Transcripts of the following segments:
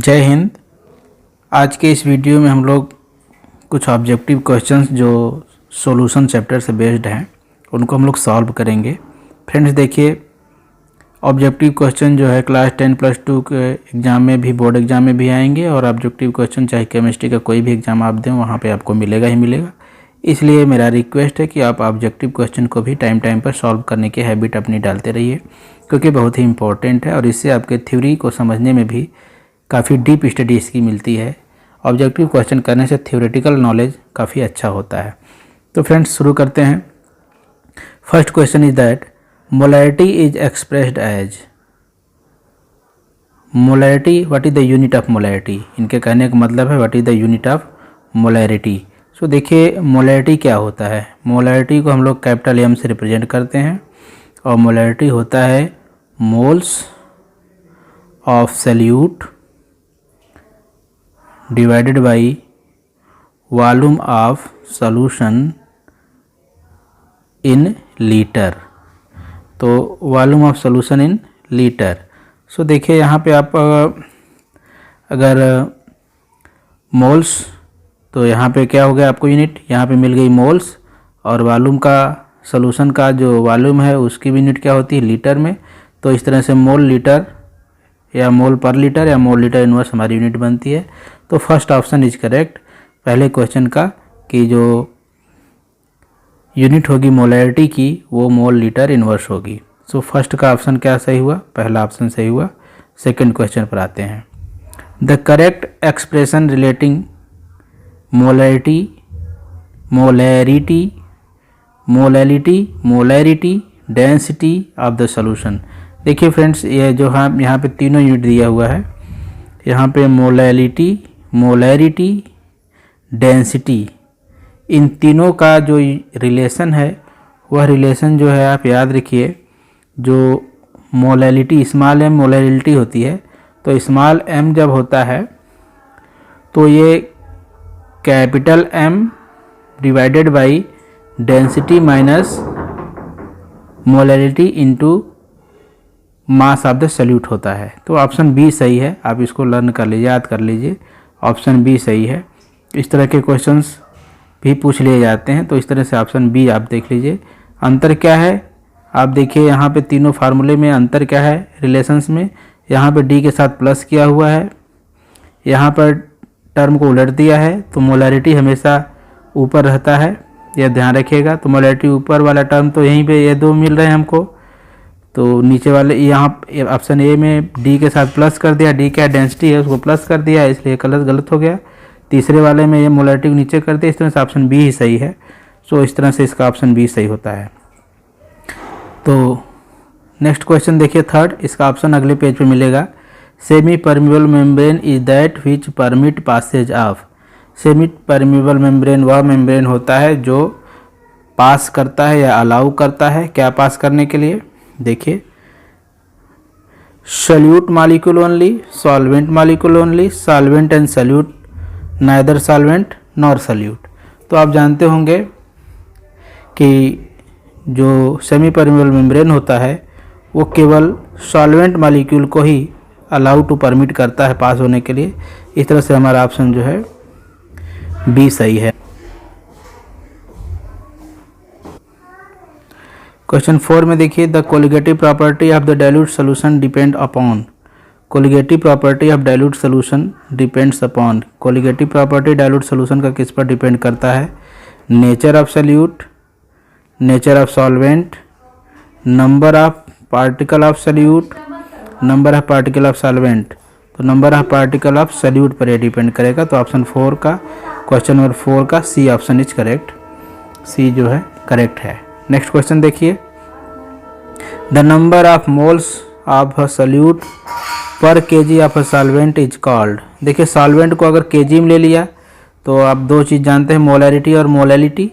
जय हिंद। आज के इस वीडियो में हम लोग कुछ ऑब्जेक्टिव क्वेश्चंस जो सॉल्यूशन चैप्टर से बेस्ड हैं उनको हम लोग सॉल्व करेंगे। फ्रेंड्स देखिए, ऑब्जेक्टिव क्वेश्चन जो है क्लास 10+2 के एग्ज़ाम में भी, बोर्ड एग्ज़ाम में भी आएंगे और ऑब्जेक्टिव क्वेश्चन चाहे केमिस्ट्री का कोई भी एग्ज़ाम आप दें वहाँ पे आपको मिलेगा ही मिलेगा। इसलिए मेरा रिक्वेस्ट है कि आप ऑब्जेक्टिव क्वेश्चन को भी टाइम टाइम पर सॉल्व करने की हैबिट अपनी डालते रहिए, क्योंकि बहुत ही इंपॉर्टेंट है और इससे आपके थ्योरी को समझने में भी काफ़ी डीप स्टडी इसकी मिलती है। ऑब्जेक्टिव क्वेश्चन करने से थ्योरेटिकल नॉलेज काफ़ी अच्छा होता है। तो फ्रेंड्स शुरू करते हैं। First question is that molarity is expressed as. Molarity, what is the unit of molarity? इनके कहने का मतलब है what is the unit of molarity. So देखिए मोलैरिटी क्या होता है। मोलैरिटी को हम लोग कैपिटल एम से रिप्रेजेंट करते हैं और मोलैरिटी होता है moles of solute divided by volume of solution in litre. तो volume of solution in litre. So देखिए यहाँ पे आप अगर मोल्स, तो यहाँ पे क्या हो गया आपको यूनिट, यहाँ पे मिल गई मोल्स, और वॉल्यूम का, सॉल्यूशन का जो वॉल्यूम है उसकी भी यूनिट क्या होती है, लीटर में। तो इस तरह से मोल लीटर या मोल पर लीटर या मोल लीटर इनवर्स हमारी यूनिट बनती है। तो फर्स्ट ऑप्शन इज करेक्ट पहले क्वेश्चन का, कि जो यूनिट होगी मोलैरिटी की वो मोल लीटर इनवर्स होगी। सो फर्स्ट का ऑप्शन क्या सही हुआ, पहला ऑप्शन सही हुआ। सेकंड क्वेश्चन पर आते हैं। The correct expression relating molarity density of the solution. देखिए फ्रेंड्स, ये जो हम यहाँ पे तीनों यूनिट दिया हुआ है, यहाँ पे मोलैरिटी, डेंसिटी, इन तीनों का जो रिलेशन है वह रिलेशन जो है आप याद रखिए। जो मोलैरिटी, स्मॉल एम मोलैरिटी होती है, तो स्मॉल एम जब होता है तो ये capital M divided by density minus molarity into mass of the solute होता है। तो ऑप्शन बी सही है, आप इसको लर्न कर लीजिए, याद कर लीजिए, ऑप्शन बी सही है। इस तरह के क्वेश्चंस भी पूछ लिए जाते हैं, तो इस तरह से ऑप्शन बी आप देख लीजिए। अंतर क्या है आप देखिए, यहाँ पे तीनों फार्मूले में अंतर क्या है रिलेशंस में। यहाँ पे डी के साथ प्लस किया हुआ है, यहाँ पर टर्म को उलट दिया है, तो मोलैरिटी हमेशा ऊपर रहता है, यह ध्यान रखिएगा। तो मोलैरिटी ऊपर वाला टर्म, तो यहीं पे ये दो मिल रहे हैं हमको, तो नीचे वाले यहाँ ऑप्शन ए में डी के साथ प्लस कर दिया, डी क्या डेंसिटी है उसको प्लस कर दिया, इसलिए गलत हो गया। तीसरे वाले में ये मोलैरिटी को नीचे कर दिया, इस तरह से ऑप्शन बी ही सही है। सो इस तरह से इसका ऑप्शन बी सही होता है। तो नेक्स्ट क्वेश्चन देखिए थर्ड, इसका ऑप्शन अगले पेज पे मिलेगा। Semi permeable membrane is that which permit passage of. Semi permeable membrane वह मेम्ब्रेन होता है जो पास करता है या अलाउ करता है, क्या पास करने के लिए, देखिए solute molecule only, solvent molecule only, solvent and solute, neither solvent nor solute. तो आप जानते होंगे कि जो सेमी परमिबल मेम्ब्रेन होता है वो केवल सॉल्वेंट मॉलिक्यूल को ही अलाउ टू परमिट करता है पास होने के लिए। इस तरह से हमारा ऑप्शन जो है बी सही है। क्वेश्चन 4 में देखिए, the colligative property of the dilute solution depend upon. Colligative property of dilute solution depends upon. Colligative property dilute solution का किस पर डिपेंड करता है, nature of solute, nature of solvent, number of particle of solute, number of particle of solvent. तो number of particle of solute पर यह depend करेगा। तो ऑप्शन 4 का, क्वेश्चन नंबर 4 का C option is correct, C जो है करेक्ट है। नेक्स्ट क्वेश्चन देखिए, the number of moles of a solute per KG of a solvent is called. देखिए सॉल्वेंट को अगर केजी में ले लिया तो आप दो चीज़ जानते हैं, मोलैरिटी और मोलैलिटी।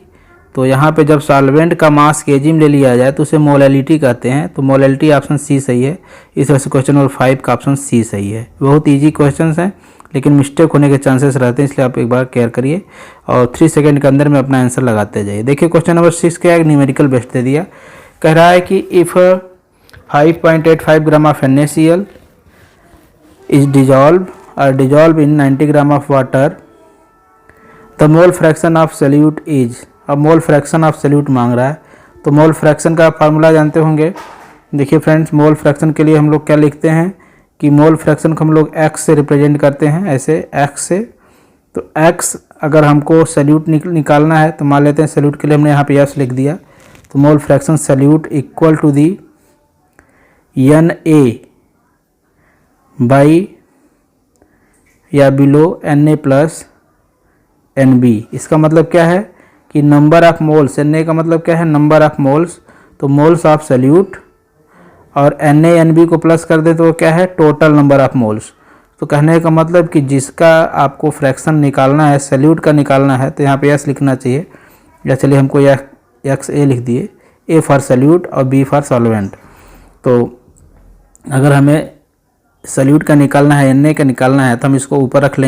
तो यहाँ पे जब सॉल्वेंट का मास केजी में ले लिया जाए तो उसे मोलैलिटी कहते हैं। तो मोलैलिटी ऑप्शन सी सही है। इस तरह से क्वेश्चन नंबर 5 का ऑप्शन सी सही है। बहुत ईजी क्वेश्चन हैं लेकिन मिस्टेक होने के चांसेस रहते हैं, इसलिए आप एक बार केयर करिए और 3 सेकंड के अंदर में अपना आंसर लगाते जाइए। देखिए क्वेश्चन नंबर 6 का एक न्यूमेरिकल बेस्ट दे दिया, कह रहा है कि if 5.85 gram of NaCl is dissolved are dissolved in 90 gram of water, the mole fraction of solute is. अब मोल फ्रैक्शन ऑफ सॉल्यूट मांग रहा है, तो मोल फ्रैक्शन का फार्मूला जानते होंगे। देखिए फ्रेंड्स, मोल फ्रैक्शन के लिए हम लोग क्या लिखते हैं कि मोल फ्रैक्शन को हम लोग x से रिप्रेजेंट करते हैं, ऐसे x से। तो x अगर हमको सॉल्यूट निकालना है तो मान लेते हैं सॉल्यूट के लिए हमने यहाँ पे s लिख दिया, तो mole fraction solute equal to the Na by या बिलो Na प्लस Nb। इसका मतलब क्या है कि नंबर ऑफ मोल्स, Na का मतलब क्या है, नंबर ऑफ मोल्स, तो मोल्स ऑफ सॉल्यूट, और Na Nb को प्लस कर दे तो क्या है, टोटल नंबर ऑफ मोल्स। तो कहने का मतलब कि जिसका आपको फ्रैक्शन निकालना है, सॉल्यूट का निकालना है, तो यहाँ पे S लिखना चाहिए, या चलिए हमको XA लिख दिए, A फॉर सॉल्यूट और B फॉर सॉल्वेंट। तो अगर हमें सॉल्यूट का निकालना है, Na का निकालना है, तो हम इसको ऊपर रख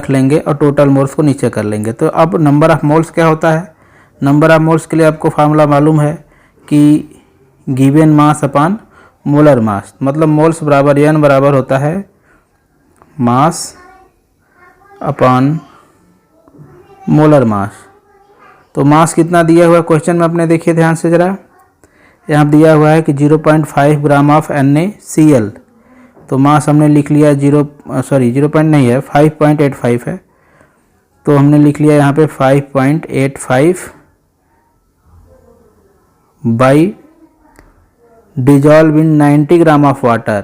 लेंगे और टोटल मोल्स को नीचे कर लेंगे। तो अब नंबर ऑफ मोल्स क्या होता है, नंबर ऑफ मोल्स के लिए आपको फार्मूला मालूम है कि given mass upon molar mass, मतलब मोल्स बराबर n बराबर होता है मास अपॉन मोलर मास। तो मास कितना दिया हुआ है क्वेश्चन में, अपने देखिए ध्यान से ज़रा, यहाँ दिया हुआ है कि 0.5 ग्राम ऑफ NaCl। तो मास हमने लिख लिया 0 नहीं है, 5.85 है, तो हमने लिख लिया यहाँ पे 5.85 by dissolve in 90 gram of water.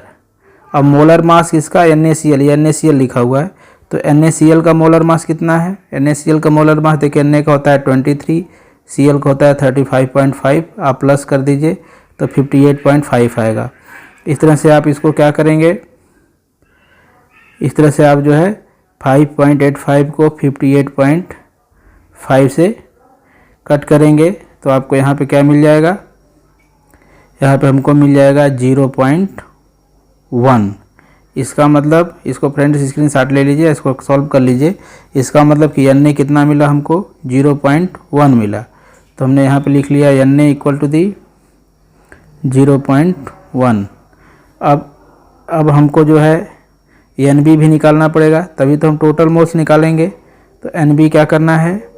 अब मोलर मास किसका, NaCl लिखा हुआ है, तो NaCl का मोलर मास कितना है, NaCl का मोलर मास देखिए, Na का होता है 23, Cl का होता है 35.5, आप प्लस कर दीजिए तो 58.5 आएगा। इस तरह से आप इसको क्या करेंगे, इस तरह से आप जो है 5.85 को 58.5 से कट करेंगे, तो आपको यहाँ पे क्या मिल जाएगा, यहाँ पे हमको मिल जाएगा 0.1। इसका मतलब, इसको फ्रेंड्स स्क्रीनशॉट ले लीजिए, इसको सॉल्व कर लीजिए। इसका मतलब कि Na कितना मिला हमको, 0.1 मिला, तो हमने यहाँ पे लिख लिया Na इक्वल टू दी 0.1। अब हमको जो है Nb भी निकालना पड़ेगा, तभी तो हम टोटल मोल्स निकालेंगे। तो Nb क्या करना है,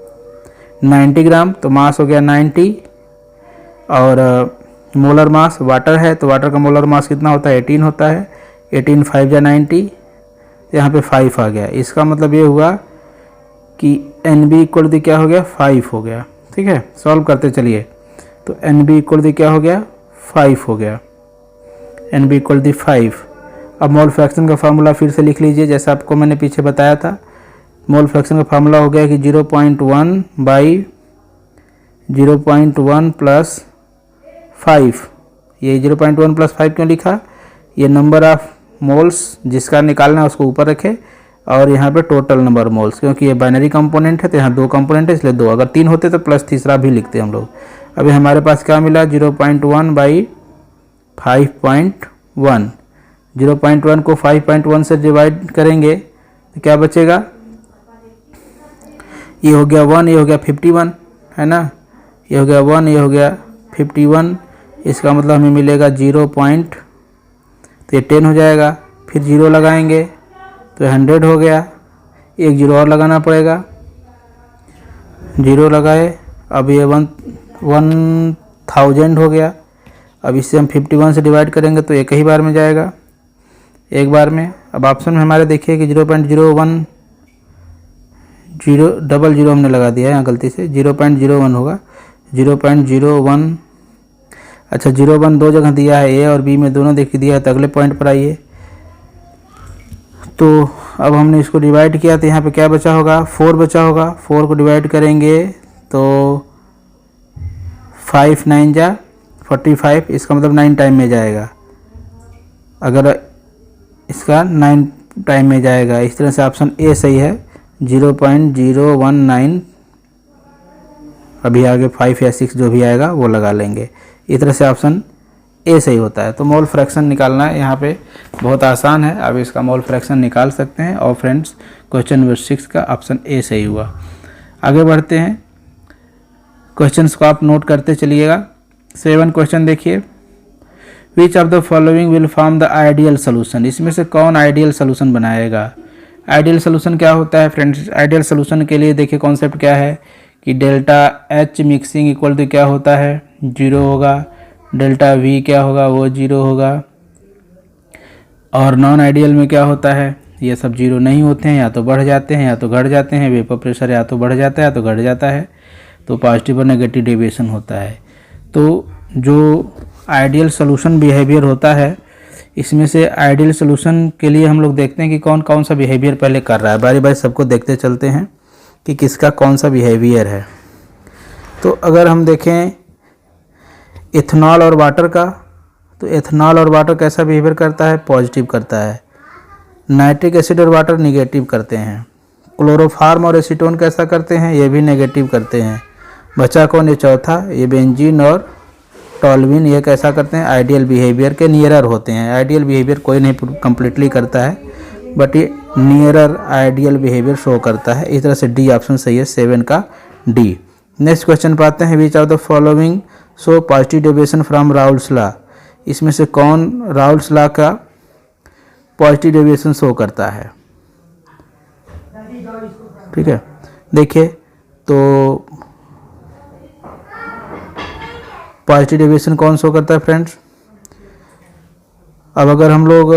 90 ग्राम, तो मास हो गया 90, और मोलर मास वाटर है, तो वाटर का मोलर मास कितना होता है, 18 होता है, 18 5 या 90, यहाँ पे 5 आ गया। इसका मतलब ये हुआ कि Nb इक्वल टू क्या हो गया, 5 हो गया। ठीक है, सॉल्व करते चलिए, तो Nb इक्वल टू क्या हो गया, 5 हो गया, Nb इक्वल टू 5। अब मोल फ्रैक्शन का फार्मूला फिर से लिख लीजिए, जैसा आपको मैंने पीछे बताया था। मोल फ्रैक्शन का फार्मूला हो गया कि 0.1 बाई 0.1 प्लस 5। ये 0.1 प्लस 5 क्यों लिखा, ये नंबर ऑफ मोल्स जिसका निकालना है उसको ऊपर रखे, और यहाँ पे टोटल नंबर मोल्स, क्योंकि ये बाइनरी कंपोनेंट है तो यहाँ 2 कंपोनेंट है, इसलिए 2, अगर 3 होते तो प्लस तीसरा भी लिखते हम लोग। अभी हमारे पास क्या मिला, 0.1 बाई 5.1। 0.1 को 5.1 से डिवाइड करेंगे तो क्या बचेगा, ये हो गया 1, ये हो गया 51, है ना, ये हो गया 1, ये हो गया 51। इसका मतलब हमें मिलेगा 0. तो ये 10 हो जाएगा, फिर 0 लगाएंगे तो 100 हो गया, एक 0 और लगाना पड़ेगा, 0 लगाए, अब ये 1000 हो गया। अब इससे हम 51 से डिवाइड करेंगे तो एक ही बार में जाएगा, एक बार में। अब ऑप्शन में हमारे देखिए कि 0.01 000 हमने लगा दिया है यहाँ गलती से, 0.01 होगा, 0.01। अच्छा 01 दो जगह दिया है, ए और बी में दोनों देखिए दिया है, तो अगले पॉइंट पर आइए। तो अब हमने इसको डिवाइड किया तो यहाँ पे क्या बचा होगा, 4 बचा होगा। 4 को डिवाइड करेंगे तो 5 9 जा 45, इसका मतलब 9 टाइम में जाएगा, अगर इसका 9 टाइम में जाएगा। इस तरह से ऑप्शन ए सही है, 0.019। अभी आगे 5 या 6 जो भी आएगा वो लगा लेंगे। इस तरह से ऑप्शन ए सही होता है। तो मोल फ्रैक्शन निकालना है यहाँ पे बहुत आसान है, आप इसका मोल फ्रैक्शन निकाल सकते हैं। और फ्रेंड्स क्वेश्चन नंबर 6 का ऑप्शन ए सही हुआ। आगे बढ़ते हैं, क्वेश्चंस को आप नोट करते चलिएगा। 7 क्वेश्चन देखिए, which of the following will form the ideal solution, इसमें से कौन आइडियल सोल्यूशन बनाएगा। आइडियल सोल्यूशन क्या होता है फ्रेंड्स, आइडियल सोल्यूशन के लिए देखिए कॉन्सेप्ट क्या है कि delta H mixing equal to क्या होता है 0 होगा, डेल्टा वी क्या होगा वो 0 होगा, और नॉन आइडियल में क्या होता है ये सब 0 नहीं होते हैं, या तो बढ़ जाते हैं या तो घट जाते हैं, वेपर प्रेशर या तो बढ़ जाता है या तो घट जाता है, तो पॉजिटिव और नेगेटिव डेविएशन होता है। तो जो आइडियल सोल्यूशन बिहेवियर होता है इसमें से आइडियल सोल्यूशन के लिए हम लोग देखते हैं कि कौन कौन सा बिहेवियर पहले कर रहा है, बारी बारी सबको देखते चलते हैं कि किसका कौन सा बिहेवियर है। तो अगर हम देखें इथेनॉल और वाटर का, तो इथेनॉल और वाटर कैसा बिहेवियर करता है, पॉजिटिव करता है। नाइट्रिक एसिड और वाटर निगेटिव करते हैं। क्लोरोफार्म और एसीटोन कैसा करते हैं, ये भी नेगेटिव करते हैं। बचा कौन, ये चौथा, ये बेंजीन और टॉल्यूइन, ये कैसा करते हैं, आइडियल बिहेवियर के नियरर होते हैं। आइडियल बिहेवियर कोई नहीं कंप्लीटली करता है, बट ये नियरर आइडियल बिहेवियर शो करता है। इस तरह से डी ऑप्शन सही है, 7 का डी। नेक्स्ट क्वेश्चन पे आते हैं, which of the following so positive deviation from Raoult's law, इसमें से कौन राउल्स लॉ का पॉजिटिव डेविएशन शो करता है। ठीक है, देखिए तो पॉजिटिव डेविएशन कौन शो करता है फ्रेंड्स। अब अगर हम लोग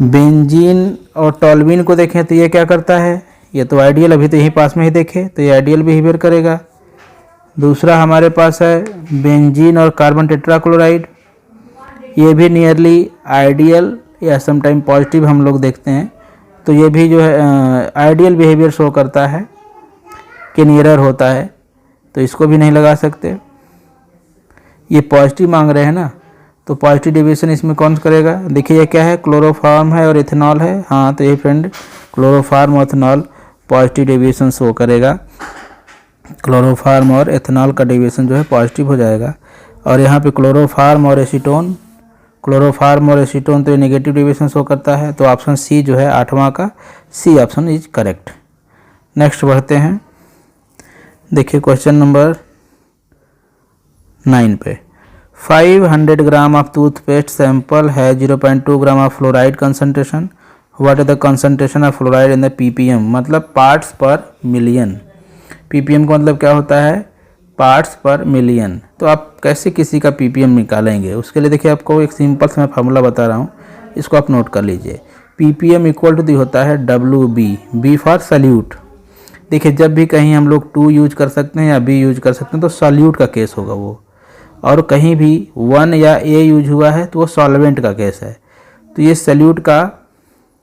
बेंजीन और टॉल्यूइन को देखें तो ये क्या करता है, ये तो आइडियल, अभी तो यहीं पास में ही देखे तो ये आइडियल बिहेवियर करेगा। दूसरा हमारे पास है बेंजीन और कार्बन टेट्राक्लोराइड, ये भी नियरली आइडियल या समटाइम पॉजिटिव हम लोग देखते हैं, तो ये भी जो है आइडियल बिहेवियर शो करता है कि नियरर होता है, तो इसको भी नहीं लगा सकते। ये पॉजिटिव मांग रहे हैं ना, तो पॉजिटिव डेविएशन इसमें कौन करेगा, देखिए ये क्या है, क्लोरोफार्म है और इथेनॉल है, हाँ तो ये फ्रेंड क्लोरोफार्म और इथेनॉल पॉजिटिव डेविएशन शो करेगा। क्लोरोफार्म और इथेनॉल का डेविएशन जो है पॉजिटिव हो जाएगा। और यहाँ पे क्लोरोफार्म और एसीटोन, क्लोरोफार्म और एसीटोन तो ये नेगेटिव डेविएशन शो करता है, तो ऑप्शन सी जो है 8वां का C option is correct. Next बढ़ते हैं, देखिए क्वेश्चन नंबर 9 पे, 500 ग्राम ऑफ टूथपेस्ट सैंपल है 0.2 gram of fluoride concentration, what is the concentration of fluoride in the ppm, मतलब पार्ट्स पर मिलियन। पीपीएम का मतलब क्या होता है, पार्ट्स पर मिलियन। तो आप कैसे किसी का पीपीएम निकालेंगे, उसके लिए देखिए आपको एक सिंपल सा मैं फार्मूला बता रहा हूँ, इसको आप नोट कर लीजिए। पीपीएम इक्वल टू दी होता है WB, बी फॉर सल्यूट। देखिए जब भी कहीं हम लोग 2 यूज कर सकते हैं या B यूज कर सकते हैं तो सॉल्यूट का केस होगा वो, और कहीं भी 1 या A यूज हुआ है तो वो सॉल्वेंट का केस है। तो ये सल्यूट का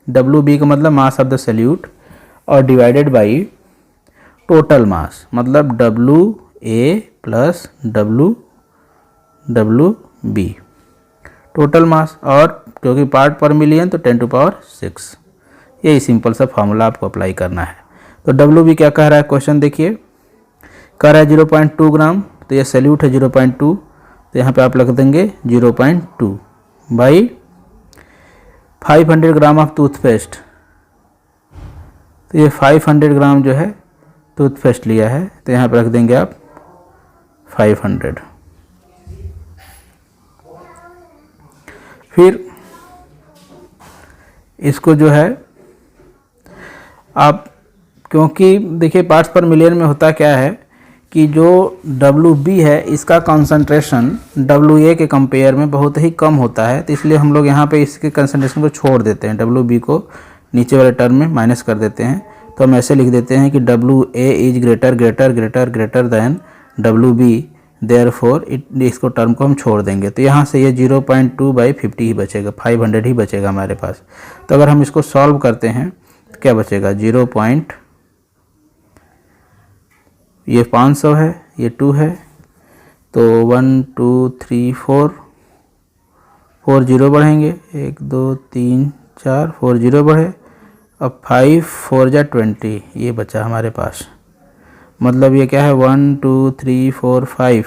WB का मतलब मास ऑफ द सल्यूट, और डिवाइडेड बाई टोटल मास, मतलब WA plus WB total mass, और क्योंकि पार्ट पर मिलियन तो 10⁶। यही सिंपल सा फार्मूला आपको अप्लाई करना है। तो WB क्या कह रहा है, क्वेश्चन देखिए, कह रहा है 0.2 ग्राम, तो ये सल्यूट है 0.2, तो यहाँ पे आप लिख देंगे 0.2 बाई 500 ग्राम ऑफ टूथपेस्ट, तो ये 500 ग्राम जो है टूथपेस्ट लिया है, तो यहाँ पे रख देंगे आप 500। फिर इसको जो है आप, क्योंकि देखिए पार्ट्स पर मिलियन में होता क्या है कि जो WB है इसका कंसंट्रेशन WA के कंपेयर में बहुत ही कम होता है, तो इसलिए हम लोग यहाँ पे इसके कंसंट्रेशन को छोड़ देते हैं, WB को नीचे वाले टर्म में माइनस कर देते हैं। तो हम ऐसे लिख देते हैं कि WA is greater than WB, therefore इसको टर्म को हम छोड़ देंगे। तो यहाँ से ये 0.2/50 ही बचेगा, 500 ही बचेगा हमारे पास। तो अगर हम इसको सॉल्व करते हैं तो क्या बचेगा, ये 500 है, ये 2 है, तो 1 2 3 4 0 बढ़ेंगे, 1 2 3 4 4 0 बढ़े, अब 5 4 जा 20, ये बचा हमारे पास। मतलब ये क्या है 1 2 3 4 5,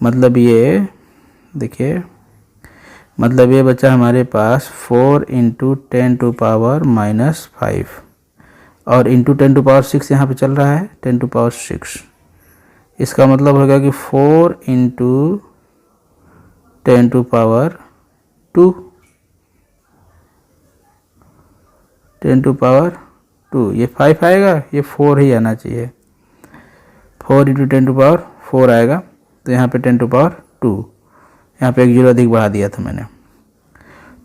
मतलब ये देखिए, मतलब ये बचा हमारे पास 4 × 10⁻⁻5, और इंटू 10⁻6 यहाँ पे चल रहा है 10⁻6। इसका मतलब होगा कि 4 × 10 टू पावर 2, 10 टू पावर 2, ये 5 आएगा, ये 4 ही आना चाहिए, 4 इंटू 10 टू पावर 4 आएगा। तो यहाँ पे 10 टू पावर 2, यहाँ पे एक जीरो अधिक बढ़ा दिया था मैंने,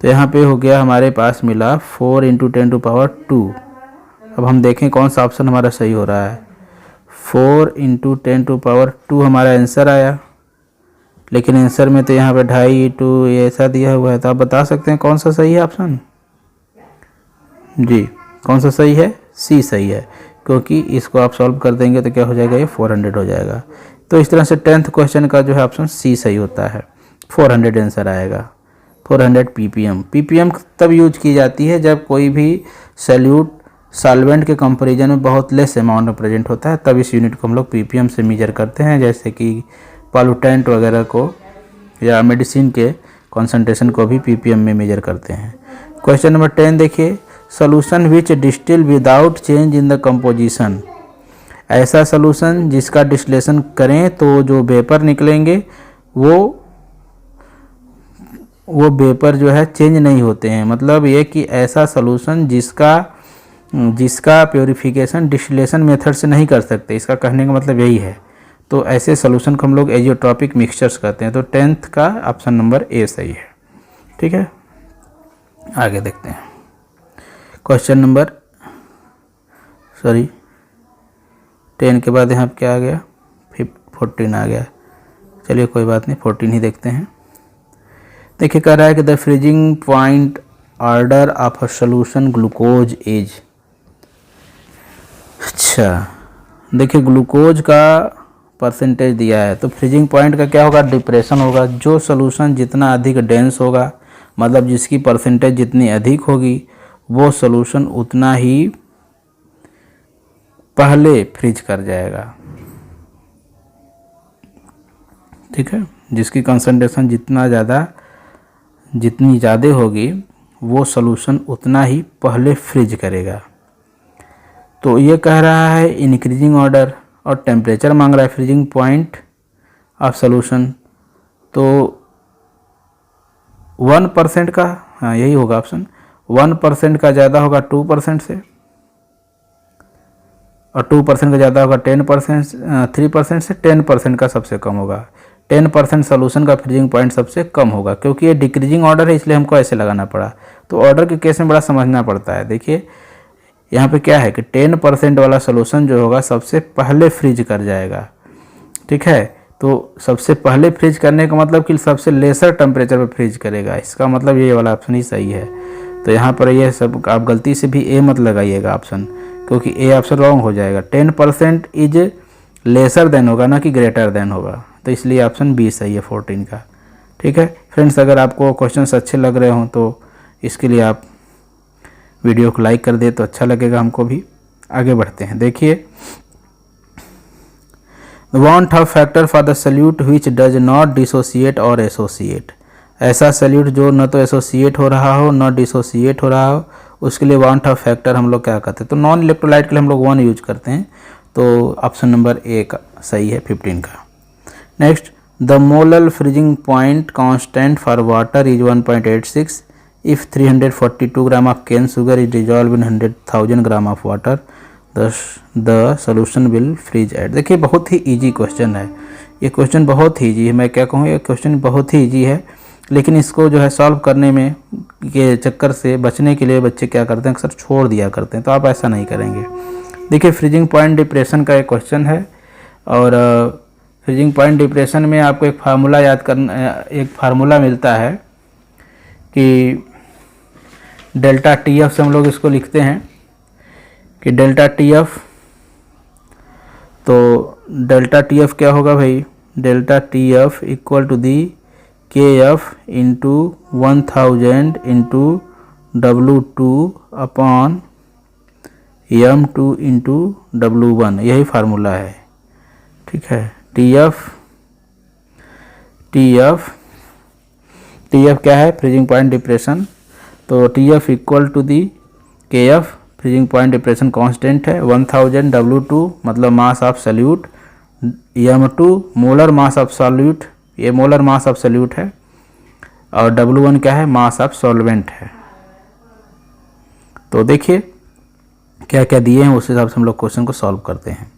तो यहाँ पे हो गया हमारे पास मिला 4 इंटू 10 टू पावर 2। अब हम देखें कौन सा ऑप्शन हमारा सही हो रहा है। 4 इंटू 10 टू पावर 2 हमारा आंसर आया, लेकिन आंसर में तो यहाँ पे 2.5 2 ये ऐसा दिया हुआ है। तो आप बता सकते हैं कौन सा सही है ऑप्शन? जी, कौन सा सही है? सी सही है, क्योंकि इसको आप सॉल्व कर देंगे तो क्या हो जाएगा, ये 400 हो जाएगा। तो इस तरह से 10th क्वेश्चन का जो है ऑप्शन सी सही होता है, 400 आंसर आएगा। 400 ppm। ppm तब यूज की जाती है जब कोई भी सैल्यूट सॉल्वेंट के कंपैरिजन में बहुत लेस अमाउंट में प्रेजेंट होता है, तब इस यूनिट को हम लोग ppm से मेजर करते हैं, जैसे कि पॉल्यूटेंट वगैरह को या मेडिसिन के कॉन्सेंट्रेशन को भी ppm में मेजर करते हैं। क्वेश्चन नंबर 10 देखिए, solution which distil without change in the composition. ऐसा सोल्यूशन जिसका डिस्टिलेशन करें तो जो वेपर निकलेंगे वो वेपर जो है चेंज नहीं होते हैं। मतलब ये कि ऐसा सोल्यूशन जिसका प्योरीफिकेशन डिस्टिलेशन मेथड से नहीं कर सकते, इसका कहने का मतलब यही है। तो ऐसे सोल्यूशन को हम लोग एजियोट्रॉपिक मिक्सचर्स कहते हैं। तो 10th का ऑप्शन नंबर ए सही है। ठीक है, आगे देखते हैं। क्वेश्चन नंबर 10 के बाद यहाँ क्या आ गया, 14 आ गया। चलिए कोई बात नहीं, 14 ही देखते हैं। देखिए कह रहा है कि the freezing point order of a solution glucose is. अच्छा, देखिए ग्लूकोज का परसेंटेज दिया है, तो फ्रीजिंग पॉइंट का क्या होगा, डिप्रेशन होगा। जो सोल्यूशन जितना अधिक डेंस होगा, मतलब जिसकी परसेंटेज जितनी अधिक होगी, वो सोल्यूशन उतना ही पहले फ्रीज कर जाएगा। ठीक है, जिसकी कंसंट्रेशन जितनी ज़्यादा होगी, वो सोल्यूशन उतना ही पहले फ्रीज करेगा। तो ये कह रहा है इंक्रीजिंग ऑर्डर, और टेम्परेचर मांग रहा है फ्रीजिंग पॉइंट ऑफ सोल्यूशन। तो 1% का, हाँ यही होगा ऑप्शन, 1% का ज़्यादा होगा 2% से, और 2% का ज़्यादा होगा 10%, 3% से, 10% का सबसे कम होगा। 10% सोल्यूशन का फ्रीजिंग पॉइंट सबसे कम होगा, क्योंकि ये डिक्रीजिंग ऑर्डर है, इसलिए हमको ऐसे लगाना पड़ा। तो ऑर्डर के केस में बड़ा समझना पड़ता है। देखिए यहाँ पे क्या है कि 10% वाला सोल्यूशन जो होगा सबसे पहले फ्रीज कर जाएगा। ठीक है, तो सबसे पहले फ्रीज करने का मतलब कि सबसे लेसर टेम्परेचर पर फ्रीज करेगा। इसका मतलब ये वाला ऑप्शन ही सही है। तो यहाँ पर ये सब आप गलती से भी ए मत लगाइएगा ऑप्शन, क्योंकि ए ऑप्शन रॉन्ग हो जाएगा। 10% इज लेसर देन होगा, ना कि ग्रेटर देन होगा। तो इसलिए ऑप्शन बी सही है 14 का। ठीक है फ्रेंड्स, अगर आपको क्वेश्चंस अच्छे लग रहे हों तो इसके लिए आप वीडियो को लाइक कर दे तो अच्छा लगेगा हमको भी। आगे बढ़ते हैं। देखिए, the want of factor for the solute which does not dissociate और एसोसिएट। ऐसा सल्यूट जो न तो एसोसिएट हो रहा हो न डिसोसिएट हो रहा हो, उसके लिए वांट ऑफ फैक्टर हम लोग क्या कहते हैं। तो नॉन इलेक्ट्रोलाइट के लिए हम लोग 1 यूज करते हैं। तो ऑप्शन नंबर ए का सही है 15 का। Next, the molar freezing point constant for water is 1.86 if 342 gram of cane sugar is dissolve in 100,000 gram of water the solution will freeze at. देखिए बहुत ही इजी क्वेश्चन है ये, क्वेश्चन बहुत ही easy है। मैं क्या कहूँ, ये क्वेश्चन बहुत ही इजी है, लेकिन इसको जो है सॉल्व करने में के चक्कर से बचने के लिए बच्चे क्या करते हैं, अक्सर छोड़ दिया करते हैं। तो आप ऐसा नहीं करेंगे। देखिए फ्रीजिंग पॉइंट डिप्रेशन का एक क्वेश्चन है, और फ्रीजिंग पॉइंट डिप्रेशन में आपको एक फार्मूला याद करना, एक फार्मूला मिलता है कि डेल्टा टी एफ से हम लोग इसको लिखते हैं कि डेल्टा टी एफ। तो डेल्टा टी एफ क्या होगा भाई, delta T F equal to the K F into 1000 into W2 upon M2 into W1, यही फार्मूला है। ठीक है, टी एफ क्या है, फ्रीजिंग पॉइंट डिप्रेशन। तो T F equal to the K F, freezing point depression constant है, 1000 W2 मतलब mass of solute, M2 molar mass of solute, ये मोलर मास ऑफ सल्यूट है, और W1 क्या है, मास ऑफ सॉल्वेंट है। तो देखिए क्या क्या दिए हैं, उस हिसाब से हम लोग क्वेश्चन को सॉल्व करते हैं।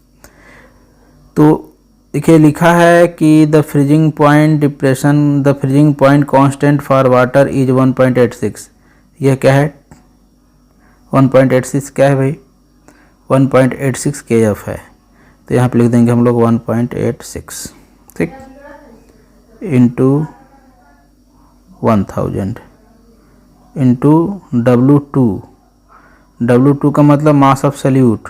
तो देखिए लिखा है कि the freezing point depression, the freezing point constant for water is 1.86। यह क्या है 1.86 क्या है भाई, 1.86 KF है। तो यहाँ पे लिख देंगे हम लोग 1.86, ठीक, इंटू 1000 इंटू W2 का मतलब मास ऑफ सल्यूट।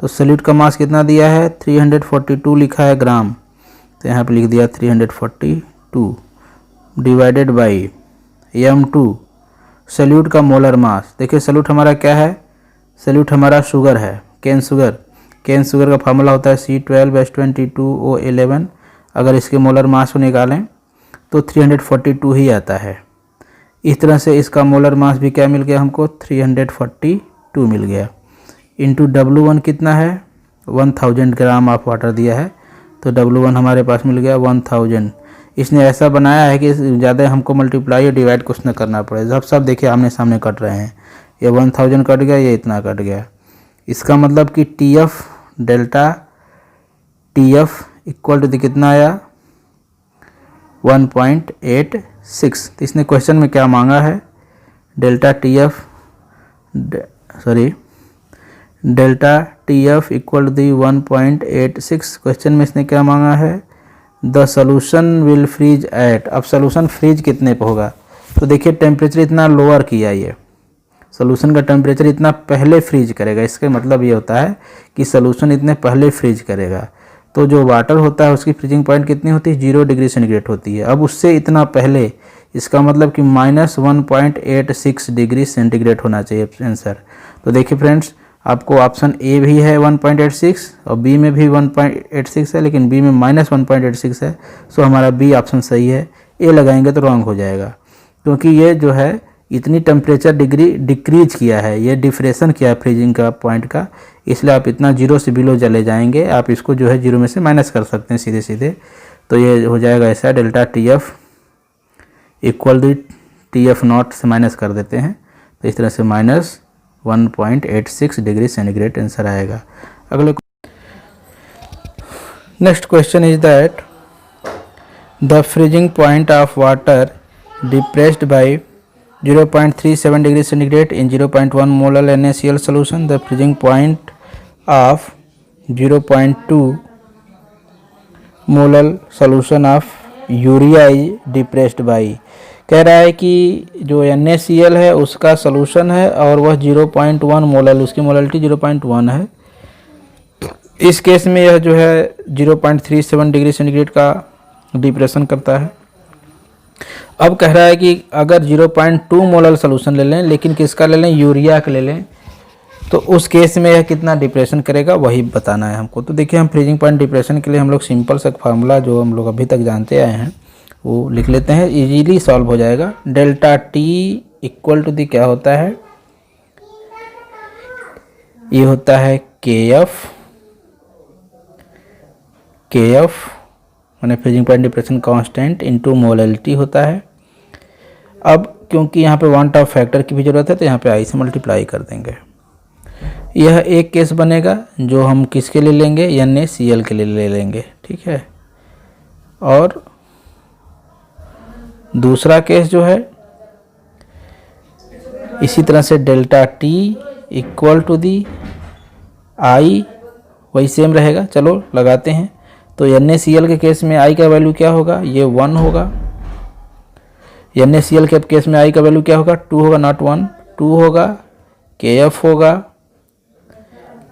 तो सल्यूट का मास कितना दिया है 342 लिखा है ग्राम, तो यहाँ पे लिख दिया 342 डिवाइडेड बाई M2 सल्यूट का मोलर मास। देखिए सल्यूट हमारा क्या है, सल्यूट हमारा शुगर है, केन शुगर। केन शुगर का फार्मूला होता है C12H22O11। अगर इसके मोलर मास को निकालें तो 342 ही आता है। इस तरह से इसका मोलर मास भी क्या मिल गया हमको 342 मिल गया। इंटू W1 कितना है 1000 ग्राम ऑफ वाटर दिया है, तो W1 हमारे पास मिल गया 1000। इसने ऐसा बनाया है कि ज़्यादा हमको मल्टीप्लाई और डिवाइड कुछ न करना पड़े। सब देखिए आमने सामने कट रहे हैं, ये 1000 कट गया, ये इतना कट गया। इसका मतलब कि TF delta TF equal to कितना आया 1.86। तो इसने क्वेश्चन में क्या मांगा है, delta TF equal to 1.86। Question में इसने क्या मांगा है, the solution will freeze at. अब सोल्यूशन फ्रीज कितने पे होगा, तो देखिए टेम्परेचर इतना लोअर किया, ये सोल्यूशन का टेम्परेचर इतना पहले फ्रीज करेगा। इसका मतलब ये होता है कि सोल्यूशन इतने पहले फ्रीज करेगा। तो जो वाटर होता है उसकी फ्रीजिंग पॉइंट कितनी होती है 0 डिग्री सेंटीग्रेड होती है। अब उससे इतना पहले, इसका मतलब कि -1.86 डिग्री सेंटीग्रेड होना चाहिए आंसर। तो देखिए फ्रेंड्स, आपको ऑप्शन ए भी है 1.86 और बी में भी 1.86 है, लेकिन बी में -1.86 है। सो हमारा बी ऑप्शन सही है। ए लगाएंगे तो रॉन्ग हो जाएगा, क्योंकि ये जो है इतनी टेम्परेचर डिग्री डिक्रीज किया है, ये डिफ्रेशन किया है फ्रीजिंग का पॉइंट का, इसलिए आप इतना 0 से बिलो चले जाएंगे। आप इसको जो है 0 में से माइनस कर सकते हैं सीधे सीधे। तो ये हो जाएगा ऐसा, delta TF equal to TF naught से माइनस कर देते हैं, तो इस तरह से -1.86 डिग्री सेंटीग्रेड आंसर आएगा। अगले next question is that the freezing point of water depressed by 0.37 degree centigrade in 0.1 molar NaCl solution. The freezing point of 0.2 molar solution of urea is depressed by। कह रहा है कि जो NaCl है उसका solution है और वह 0.1 मोलर, उसकी मोलरिटी 0.1 है। इस केस में यह जो है 0.37 डिग्री सेंटीग्रेड का डिप्रेशन करता है। अब कह रहा है कि अगर 0.2 मोलर सोल्यूशन ले लें, लेकिन किसका ले लें, यूरिया का ले लें, तो उस केस में यह कितना डिप्रेशन करेगा वही बताना है हमको। तो देखिए हम फ्रीजिंग पॉइंट डिप्रेशन के लिए हम लोग सिंपल सा फार्मूला जो हम लोग अभी तक जानते आए हैं वो लिख लेते हैं, इजीली सॉल्व हो जाएगा। Delta T equal to the क्या होता है, ये होता है KF मैंने freezing point depression constant into molarity होता है। अब क्योंकि यहाँ पे वांट ऑफ फैक्टर की भी ज़रूरत है, तो यहाँ पे I से मल्टीप्लाई कर देंगे। यह एक केस बनेगा जो हम किसके लिए लेंगे, NaCl के लिए ले लेंगे, ठीक है। और दूसरा केस जो है इसी तरह से delta T equal to the I वही सेम रहेगा। चलो लगाते हैं। तो NaCl के केस में I का वैल्यू क्या होगा, ये 1 होगा। NaCl के केस में I का वैल्यू क्या होगा, 2 होगा, नॉट 1, 2 होगा।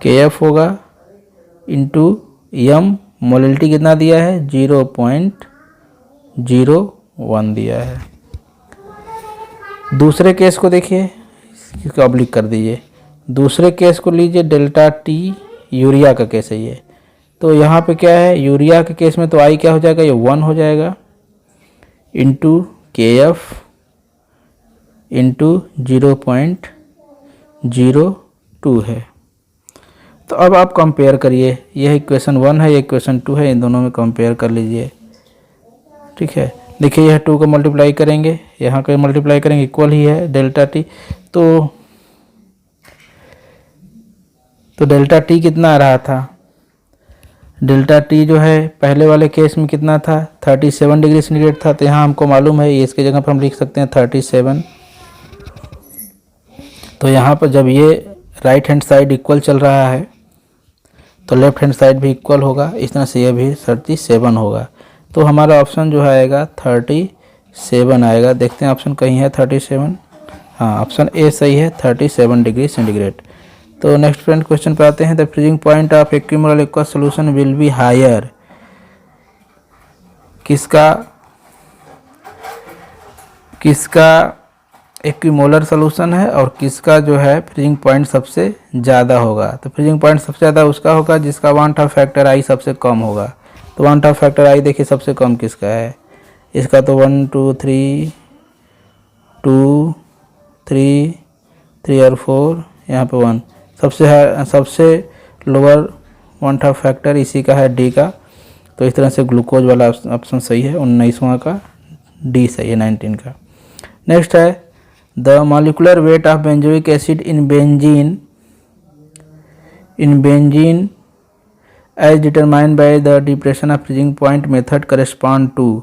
KF होगा इंटू M, मोलरिटी कितना दिया है 0.01 दिया है। दूसरे केस को देखिए, इसको ऑब्लिक कर दीजिए। दूसरे केस को लीजिए, डेल्टा T यूरिया का केस है ये। तो यहाँ पे क्या है, यूरिया के केस में तो I क्या हो जाएगा, ये 1 हो जाएगा इंटू KF इंटू 0.02 है। तो अब आप कंपेयर करिए, यह इक्वेशन 1 है, ये इक्वेशन 2 है, इन दोनों में कंपेयर कर लीजिए, ठीक है। देखिए यह 2 को मल्टीप्लाई करेंगे, यहाँ को मल्टीप्लाई करेंगे, इक्वल ही है डेल्टा टी। तो डेल्टा टी कितना आ रहा था, डेल्टा टी जो है पहले वाले केस में कितना था 37 डिग्री सेंटीग्रेड था। तो यहाँ हमको मालूम है, ये इसकी जगह पर हम लिख सकते हैं 37। तो यहाँ पर जब ये राइट हैंड साइड इक्वल चल रहा है तो लेफ्ट हैंड साइड भी इक्वल होगा, इस तरह से ये भी 37 होगा। तो हमारा ऑप्शन जो आएगा 37 आएगा। देखते हैं ऑप्शन कहीं है 37, हाँ ऑप्शन ए सही है 37 डिग्री सेंटीग्रेड। तो नेक्स्ट फ्रेंड क्वेश्चन पे आते हैं। The freezing point of equimolar aqueous solution will be higher. किसका एक्यूमुलर सॉल्यूशन है और किसका जो है फ्रीजिंग पॉइंट सबसे ज़्यादा होगा। तो फ्रीजिंग पॉइंट सबसे ज़्यादा उसका होगा जिसका वांट ऑफ फैक्टर आई सबसे कम होगा। तो वांट ऑफ फैक्टर आई देखिए सबसे कम किसका है, इसका तो 1 2 3 2 3 3 और 4, यहाँ पे 1। सबसे लोअर वांट ऑफ फैक्टर इसी का है डी का। तो इस तरह से ग्लूकोज वाला ऑप्शन सही है, 19वां का डी सही है 19 का। नेक्स्ट है the molecular weight of benzoic acid in benzene as determined by the depression of freezing point method correspond to.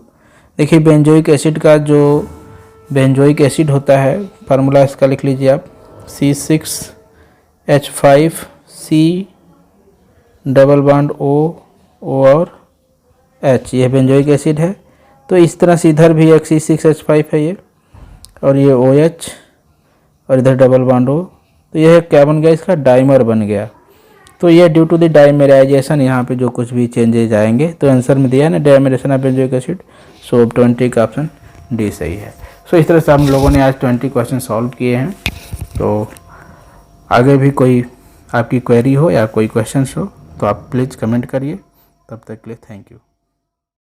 देखिए बेंजोइक एसिड का जो बेंजोइक एसिड होता है फार्मूला इसका लिख लीजिए आप, C6H5C डबल बॉन्ड O और H, यह बेंजोइक एसिड है। तो इस तरह से इधर भी एक C6H5 है ये, और ये OH और इधर डबल बॉन्ड O। तो यह क्या बन गया, इसका डाइमर बन गया। तो ये ड्यू टू द डाइमेराइजेशन यहाँ पे जो कुछ भी चेंजेज आएंगे। तो आंसर में दिया है ना डाइमेरेशन ऑफ बेंजोइक एसिड, सो 20 का ऑप्शन डी सही है। सो इस तरह से हम लोगों ने आज 20 क्वेश्चन सॉल्व किए हैं। तो आगे भी कोई आपकी क्वेरी हो या कोई क्वेश्चन हो तो आप प्लीज़ कमेंट करिए। तब तक के लिए थैंक यू।